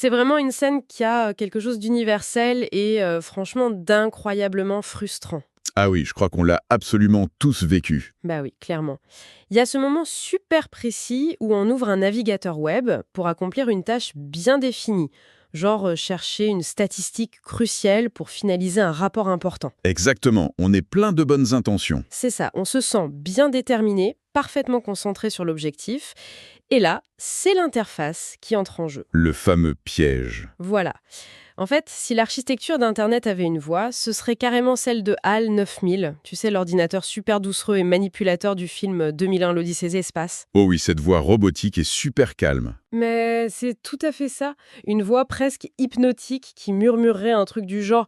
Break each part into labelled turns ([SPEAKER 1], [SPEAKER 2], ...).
[SPEAKER 1] C'est vraiment une scène qui a quelque chose d'universel et franchement d'incroyablement frustrant.
[SPEAKER 2] Ah oui, je crois qu'on l'a absolument tous vécu.
[SPEAKER 1] Bah oui, clairement. Il y a ce moment super précis où on ouvre un navigateur web pour accomplir une tâche bien définie, genre chercher une statistique cruciale pour finaliser un rapport important.
[SPEAKER 2] Exactement, on est plein de bonnes intentions.
[SPEAKER 1] C'est ça, on se sent bien déterminé, parfaitement concentré sur l'objectif, et là, c'est l'interface qui entre en jeu.
[SPEAKER 2] Le fameux piège.
[SPEAKER 1] Voilà. En fait, si l'architecture d'Internet avait une voix, ce serait carrément celle de HAL 9000, tu sais, l'ordinateur super doucereux et manipulateur du film 2001 l'Odyssée de l'espace.
[SPEAKER 2] Oh oui, cette voix robotique est super calme.
[SPEAKER 1] Mais c'est tout à fait ça, une voix presque hypnotique qui murmurerait un truc du genre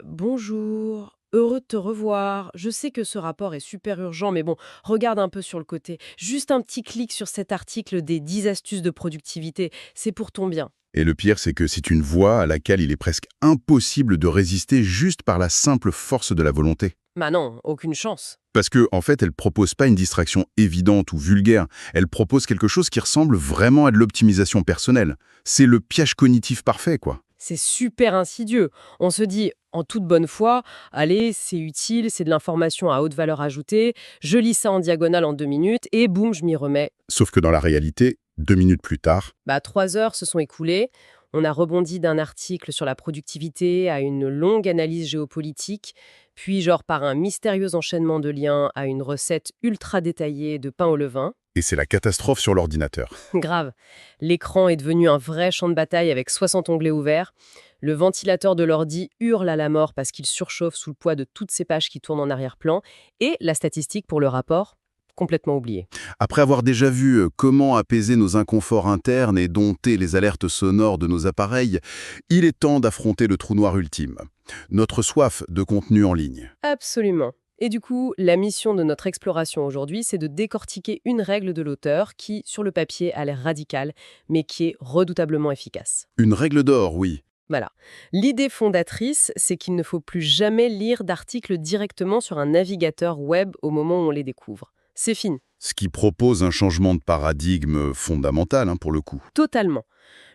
[SPEAKER 1] Bonjour, heureux de te revoir, je sais que ce rapport est super urgent, mais bon, regarde un peu sur le côté. Juste un petit clic sur cet article des 10 astuces de productivité, c'est pour ton bien. »
[SPEAKER 2] Et le pire, c'est que c'est une voix à laquelle il est presque impossible de résister juste par la simple force de la volonté.
[SPEAKER 1] Bah non, aucune chance.
[SPEAKER 2] Parce que, en fait, elle propose pas une distraction évidente ou vulgaire. Elle propose quelque chose qui ressemble vraiment à de l'optimisation personnelle. C'est le piège cognitif parfait, quoi.
[SPEAKER 1] C'est super insidieux. On se dit, en toute bonne foi, allez, c'est utile, c'est de l'information à haute valeur ajoutée, je lis ça en diagonale en 2 minutes, et boum, je m'y remets.
[SPEAKER 2] Sauf que dans la réalité, 2 minutes plus tard,
[SPEAKER 1] Bah, 3 heures se sont écoulées. On a rebondi d'un article sur la productivité à une longue analyse géopolitique, puis genre par un mystérieux enchaînement de liens à une recette ultra détaillée de pain au levain.
[SPEAKER 2] et c'est la catastrophe sur l'ordinateur.
[SPEAKER 1] Grave. L'écran est devenu un vrai champ de bataille avec 60 onglets ouverts. Le ventilateur de l'ordi hurle à la mort parce qu'il surchauffe sous le poids de toutes ces pages qui tournent en arrière-plan. Et la statistique pour le rapport, complètement oubliée.
[SPEAKER 2] Après avoir déjà vu comment apaiser nos inconforts internes et dompter les alertes sonores de nos appareils, il est temps d'affronter le trou noir ultime. Notre soif de contenu en ligne.
[SPEAKER 1] Absolument. Et du coup, la mission de notre exploration aujourd'hui, c'est de décortiquer une règle de l'auteur qui, sur le papier, a l'air radicale, mais qui est redoutablement efficace.
[SPEAKER 2] Une règle d'or, oui.
[SPEAKER 1] Voilà. L'idée fondatrice, c'est qu'il ne faut plus jamais lire d'articles directement sur un navigateur web au moment où on les découvre. C'est fini.
[SPEAKER 2] Ce qui propose un changement de paradigme fondamental, pour le coup.
[SPEAKER 1] Totalement.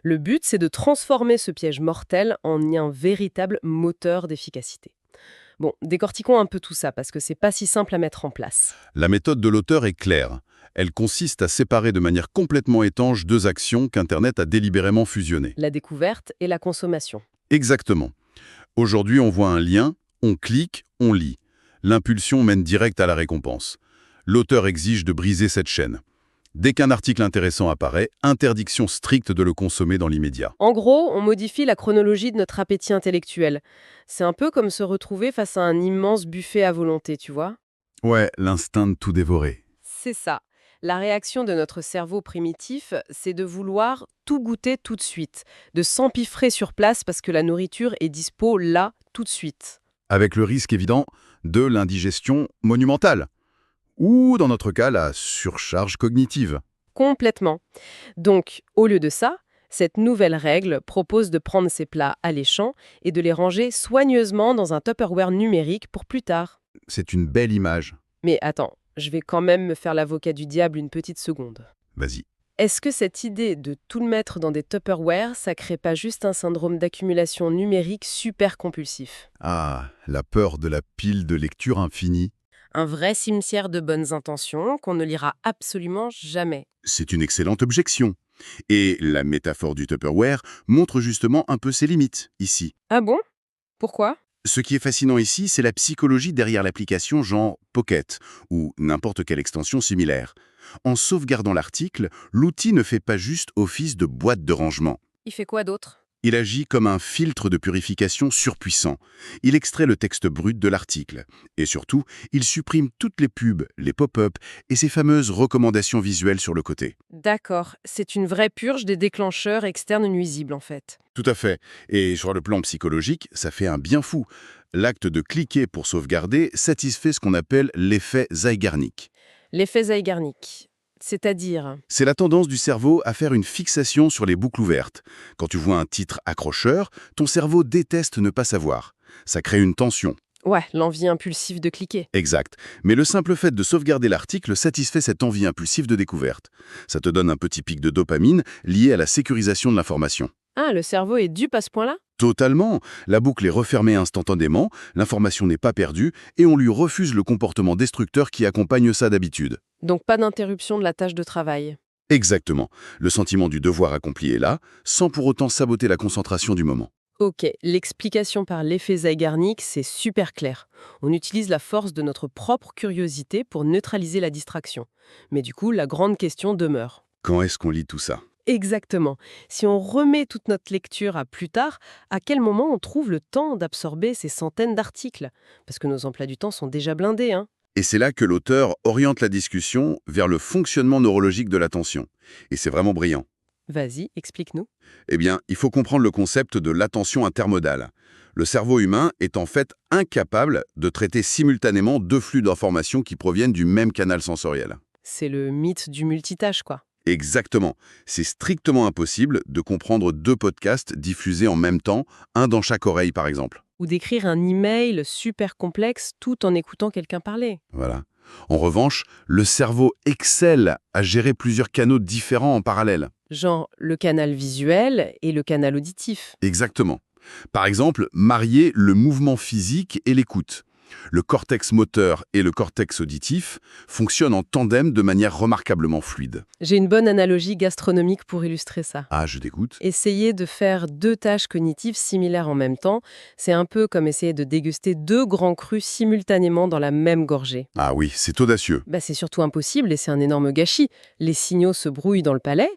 [SPEAKER 1] Le but, c'est de transformer ce piège mortel en un véritable moteur d'efficacité. Bon, décortiquons un peu tout ça, parce que c'est pas si simple à mettre en place.
[SPEAKER 2] La méthode de l'auteur est claire. Elle consiste à séparer de manière complètement étanche deux actions qu'Internet a délibérément fusionnées.
[SPEAKER 1] La découverte et la consommation.
[SPEAKER 2] Exactement. Aujourd'hui, on voit un lien, on clique, on lit. L'impulsion mène direct à la récompense. L'auteur exige de briser cette chaîne. Dès qu'un article intéressant apparaît, interdiction stricte de le consommer dans l'immédiat.
[SPEAKER 1] En gros, on modifie la chronologie de notre appétit intellectuel. C'est un peu comme se retrouver face à un immense buffet à volonté, tu vois?
[SPEAKER 2] Ouais, l'instinct de tout dévorer.
[SPEAKER 1] C'est ça. La réaction de notre cerveau primitif, c'est de vouloir tout goûter tout de suite, de s'empiffrer sur place parce que la nourriture est dispo là, tout de suite.
[SPEAKER 2] Avec le risque évident de l'indigestion monumentale. Ou, dans notre cas, la surcharge cognitive.
[SPEAKER 1] Complètement. Donc, au lieu de ça, cette nouvelle règle propose de prendre ces plats alléchants et de les ranger soigneusement dans un Tupperware numérique pour plus tard.
[SPEAKER 2] C'est une belle image.
[SPEAKER 1] Mais attends, je vais quand même me faire l'avocat du diable une petite seconde.
[SPEAKER 2] Vas-y.
[SPEAKER 1] Est-ce que cette idée de tout le mettre dans des Tupperware, ça crée pas juste un syndrome d'accumulation numérique super compulsif?
[SPEAKER 2] Ah, la peur de la pile de lecture infinie.
[SPEAKER 1] Un vrai cimetière de bonnes intentions qu'on ne lira absolument jamais.
[SPEAKER 2] C'est une excellente objection. Et la métaphore du Tupperware montre justement un peu ses limites, ici.
[SPEAKER 1] Ah bon? Pourquoi?
[SPEAKER 2] Ce qui est fascinant ici, c'est la psychologie derrière l'application genre Pocket, ou n'importe quelle extension similaire. En sauvegardant l'article, l'outil ne fait pas juste office de boîte de rangement.
[SPEAKER 1] Il fait quoi d'autre?
[SPEAKER 2] Il agit comme un filtre de purification surpuissant. Il extrait le texte brut de l'article. Et surtout, il supprime toutes les pubs, les pop-up et ces fameuses recommandations visuelles sur le côté.
[SPEAKER 1] D'accord, c'est une vraie purge des déclencheurs externes nuisibles en fait.
[SPEAKER 2] Tout à fait. Et sur le plan psychologique, ça fait un bien fou. L'acte de cliquer pour sauvegarder satisfait ce qu'on appelle l'effet Zeigarnik.
[SPEAKER 1] L'effet Zeigarnik, c'est-à-dire...
[SPEAKER 2] C'est la tendance du cerveau à faire une fixation sur les boucles ouvertes. Quand tu vois un titre accrocheur, ton cerveau déteste ne pas savoir. Ça crée une tension.
[SPEAKER 1] Ouais, l'envie impulsive de cliquer.
[SPEAKER 2] Exact. Mais le simple fait de sauvegarder l'article satisfait cette envie impulsive de découverte. Ça te donne un petit pic de dopamine lié à la sécurisation de l'information.
[SPEAKER 1] Ah, le cerveau est dupe à ce point-là?
[SPEAKER 2] Totalement. La boucle est refermée instantanément, l'information n'est pas perdue, et on lui refuse le comportement destructeur qui accompagne ça d'habitude.
[SPEAKER 1] Donc pas d'interruption de la tâche de travail.
[SPEAKER 2] Exactement. Le sentiment du devoir accompli est là, sans pour autant saboter la concentration du moment.
[SPEAKER 1] Ok, l'explication par l'effet Zeigarnik, c'est super clair. On utilise la force de notre propre curiosité pour neutraliser la distraction. Mais du coup, la grande question demeure.
[SPEAKER 2] Quand est-ce qu'on lit tout ça?
[SPEAKER 1] Exactement. Si on remet toute notre lecture à plus tard, à quel moment on trouve le temps d'absorber ces centaines d'articles? Parce que nos emplois du temps sont déjà blindés, hein.
[SPEAKER 2] Et c'est là que l'auteur oriente la discussion vers le fonctionnement neurologique de l'attention. Et c'est vraiment brillant.
[SPEAKER 1] Vas-y, explique-nous.
[SPEAKER 2] Eh bien, il faut comprendre le concept de l'attention intermodale. Le cerveau humain est en fait incapable de traiter simultanément deux flux d'informations qui proviennent du même canal sensoriel.
[SPEAKER 1] C'est le mythe du multitâche, quoi.
[SPEAKER 2] Exactement. C'est strictement impossible de comprendre deux podcasts diffusés en même temps, un dans chaque oreille par exemple.
[SPEAKER 1] Ou d'écrire un email super complexe tout en écoutant quelqu'un parler.
[SPEAKER 2] Voilà. En revanche, le cerveau excelle à gérer plusieurs canaux différents en parallèle.
[SPEAKER 1] Genre le canal visuel et le canal auditif.
[SPEAKER 2] Exactement. Par exemple, marier le mouvement physique et l'écoute. Le cortex moteur et le cortex auditif fonctionnent en tandem de manière remarquablement fluide.
[SPEAKER 1] J'ai une bonne analogie gastronomique pour illustrer ça.
[SPEAKER 2] Ah, je t'écoute.
[SPEAKER 1] Essayer de faire deux tâches cognitives similaires en même temps, c'est un peu comme essayer de déguster deux grands crus simultanément dans la même gorgée.
[SPEAKER 2] Ah oui, c'est audacieux.
[SPEAKER 1] C'est surtout impossible et c'est un énorme gâchis. Les signaux se brouillent dans le palais.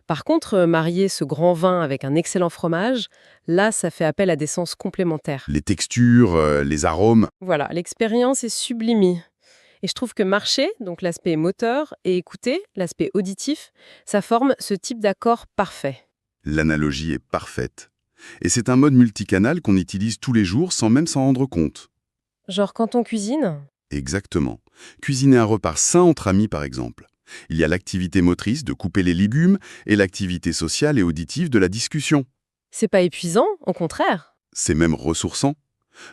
[SPEAKER 1] Par contre, marier ce grand vin avec un excellent fromage, là, ça fait appel à des sens complémentaires.
[SPEAKER 2] Les textures, les arômes.
[SPEAKER 1] Voilà, l'expérience est sublimée. Et je trouve que marcher, donc l'aspect moteur, et écouter, l'aspect auditif, ça forme ce type d'accord parfait.
[SPEAKER 2] L'analogie est parfaite. Et c'est un mode multicanal qu'on utilise tous les jours sans même s'en rendre compte.
[SPEAKER 1] Genre quand on cuisine?
[SPEAKER 2] Exactement. Cuisiner un repas sain entre amis, par exemple. Il y a l'activité motrice de couper les légumes et l'activité sociale et auditive de la discussion.
[SPEAKER 1] C'est pas épuisant, au contraire.
[SPEAKER 2] C'est même ressourçant.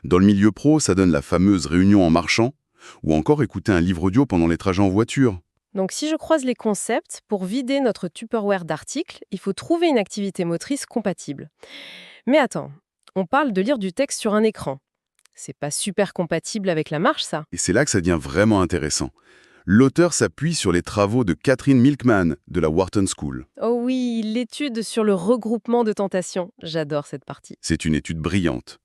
[SPEAKER 2] Dans le milieu pro, ça donne la fameuse réunion en marchant, ou encore écouter un livre audio pendant les trajets en voiture.
[SPEAKER 1] Donc si je croise les concepts, pour vider notre Tupperware d'articles, il faut trouver une activité motrice compatible. Mais attends, on parle de lire du texte sur un écran. C'est pas super compatible avec la marche, ça.
[SPEAKER 2] Et c'est là que ça devient vraiment intéressant. L'auteur s'appuie sur les travaux de Catherine Milkman de la Wharton School.
[SPEAKER 1] Oh oui, l'étude sur le regroupement de tentations. J'adore cette partie.
[SPEAKER 2] C'est une étude brillante.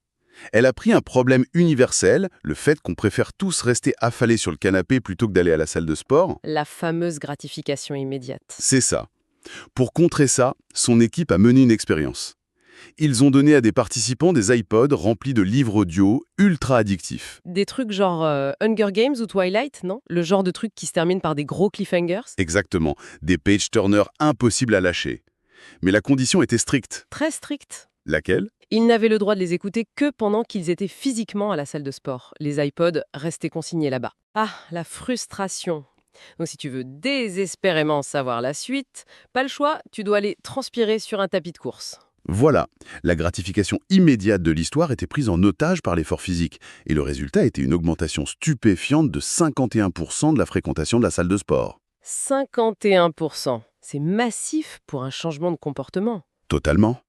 [SPEAKER 2] Elle a pris un problème universel, le fait qu'on préfère tous rester affalés sur le canapé plutôt que d'aller à la salle de sport.
[SPEAKER 1] La fameuse gratification immédiate.
[SPEAKER 2] C'est ça. Pour contrer ça, son équipe a mené une expérience. Ils ont donné à des participants des iPods remplis de livres audio ultra addictifs.
[SPEAKER 1] Des trucs genre Hunger Games ou Twilight, non? Le genre de trucs qui se terminent par des gros cliffhangers.
[SPEAKER 2] Exactement, des page-turners impossibles à lâcher. Mais la condition était stricte.
[SPEAKER 1] Très strict.
[SPEAKER 2] Laquelle?
[SPEAKER 1] Ils n'avaient le droit de les écouter que pendant qu'ils étaient physiquement à la salle de sport. Les iPods restaient consignés là-bas. Ah, la frustration. Donc si tu veux désespérément savoir la suite, pas le choix, tu dois aller transpirer sur un tapis de course.
[SPEAKER 2] Voilà, la gratification immédiate de l'histoire était prise en otage par l'effort physique, et le résultat était une augmentation stupéfiante de 51% de la fréquentation de la salle de sport.
[SPEAKER 1] 51%. C'est massif pour un changement de comportement.
[SPEAKER 2] Totalement.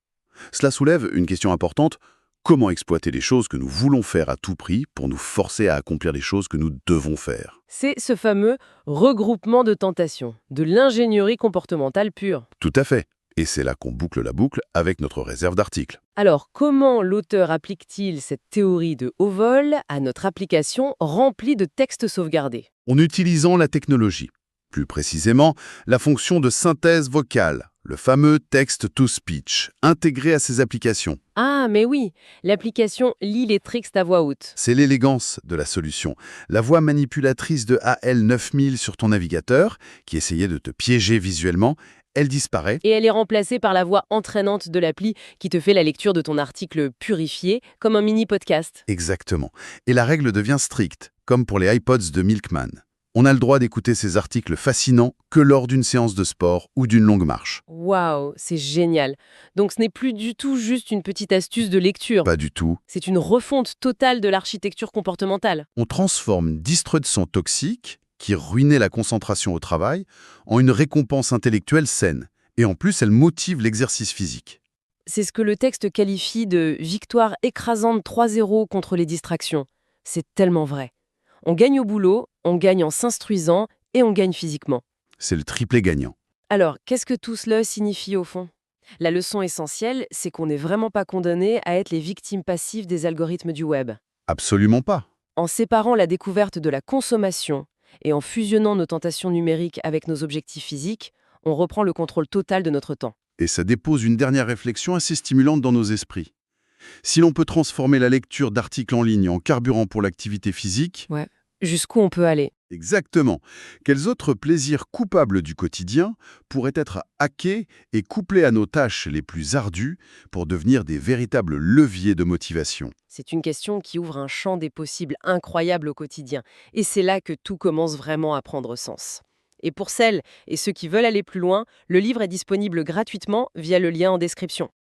[SPEAKER 2] Cela soulève une question importante. Comment exploiter les choses que nous voulons faire à tout prix pour nous forcer à accomplir les choses que nous devons faire?
[SPEAKER 1] C'est ce fameux regroupement de tentations, de l'ingénierie comportementale pure.
[SPEAKER 2] Tout à fait. Et c'est là qu'on boucle la boucle avec notre réserve d'articles.
[SPEAKER 1] Alors, comment l'auteur applique-t-il cette théorie de haut vol à notre application remplie de textes sauvegardés?
[SPEAKER 2] En utilisant la technologie. Plus précisément, la fonction de synthèse vocale, le fameux text-to-speech, intégré à ces applications.
[SPEAKER 1] Ah, mais oui, l'application lit les textes à voix haute.
[SPEAKER 2] C'est l'élégance de la solution. La voix manipulatrice de AL9000 sur ton navigateur, qui essayait de te piéger visuellement, elle disparaît.
[SPEAKER 1] Et elle est remplacée par la voix entraînante de l'appli qui te fait la lecture de ton article purifié, comme un mini-podcast.
[SPEAKER 2] Exactement. Et la règle devient stricte, comme pour les iPods de Milkman. On a le droit d'écouter ces articles fascinants que lors d'une séance de sport ou d'une longue marche.
[SPEAKER 1] Waouh, c'est génial. Donc ce n'est plus du tout juste une petite astuce de lecture.
[SPEAKER 2] Pas du tout.
[SPEAKER 1] C'est une refonte totale de l'architecture comportementale.
[SPEAKER 2] On transforme 10 de son toxique, qui ruinait la concentration au travail, en une récompense intellectuelle saine. Et en plus, elle motive l'exercice physique.
[SPEAKER 1] C'est ce que le texte qualifie de victoire écrasante 3-0 contre les distractions. C'est tellement vrai. On gagne au boulot, on gagne en s'instruisant et on gagne physiquement.
[SPEAKER 2] C'est le triplé gagnant.
[SPEAKER 1] Alors, qu'est-ce que tout cela signifie au fond? La leçon essentielle, c'est qu'on n'est vraiment pas condamné à être les victimes passives des algorithmes du web.
[SPEAKER 2] Absolument pas.
[SPEAKER 1] En séparant la découverte de la consommation et en fusionnant nos tentations numériques avec nos objectifs physiques, on reprend le contrôle total de notre temps.
[SPEAKER 2] Et ça dépose une dernière réflexion assez stimulante dans nos esprits. Si l'on peut transformer la lecture d'articles en ligne en carburant pour l'activité physique,
[SPEAKER 1] Ouais. Jusqu'où on peut aller?
[SPEAKER 2] exactement, quels autres plaisirs coupables du quotidien pourraient être hackés et couplés à nos tâches les plus ardues pour devenir des véritables leviers de motivation?
[SPEAKER 1] C'est une question qui ouvre un champ des possibles incroyables au quotidien. Et c'est là que tout commence vraiment à prendre sens. Et pour celles et ceux qui veulent aller plus loin, le livre est disponible gratuitement via le lien en description.